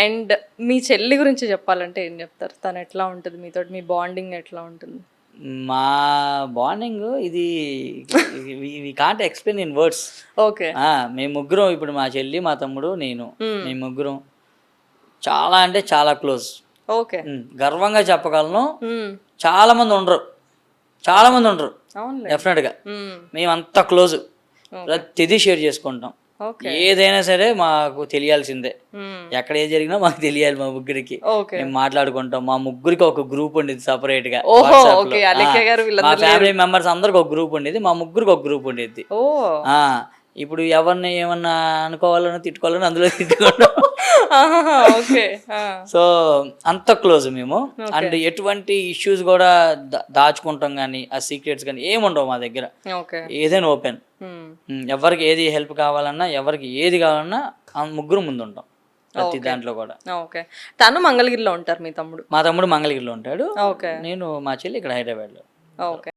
And మీ చెల్లి గురించి చెప్పాలంటే ఏం చెప్తారు? తను ఎట్లా ఉంటుంది మీతో? మీ బాండింగ్ ఎట్లా ఉంటుంది? మా బాండింగ్ ఇది we can't explain in words. Okay. మేము ముగ్గురం, ఇప్పుడు మా చెల్లి, మా తమ్ముడు, నేను, మేము ముగ్గురం చాలా అంటే చాలా క్లోజ్. ఓకే. గర్వంగా చెప్పగలను. చాలామంది ఉండరు, చాలామంది ఉండరు డెఫినెట్గా. మేము అంత క్లోజ్, ప్రతిదీ షేర్ చేసుకుంటాం. ఏదైనా సరే మాకు తెలియాల్సిందే, ఎక్కడ ఏది జరిగినా మాకు తెలియాలి. మా ముగ్గురికి మేము మాట్లాడుకుంటాం. మా ముగ్గురికి ఒక గ్రూప్ ఉండేది సపరేట్ గా. మా ఫ్యామిలీ మెంబర్స్ అందరికి ఒక గ్రూప్ ఉండేది, మా ముగ్గురికి ఒక గ్రూప్ ఉండేది. ఇప్పుడు ఎవరిని ఏమన్నా అనుకోవాలని తిట్టుకోవాలని అందులో తిట్టుకుంటాం. సో అంత క్లోజ్ మేము. అండ్ ఎటువంటి ఇష్యూస్ కూడా దాచుకుంటాం కానీ, ఆ సీక్రెట్స్ కానీ ఏముండవు మా దగ్గర. ఏదైనా ఓపెన్. ఎవరికి ఏది హెల్ప్ కావాలన్నా, ఎవరికి ఏది కావాలన్నా ముగ్గురు ముందు ఉంటాం ప్రతి దాంట్లో కూడా. ఓకే. తను మంగళగిరిలో ఉంటారు మీ తమ్ముడు? మా తమ్ముడు మంగళగిరిలో ఉంటాడు, నేను మా చెల్లి ఇక్కడ హైదరాబాద్లో. ఓకే.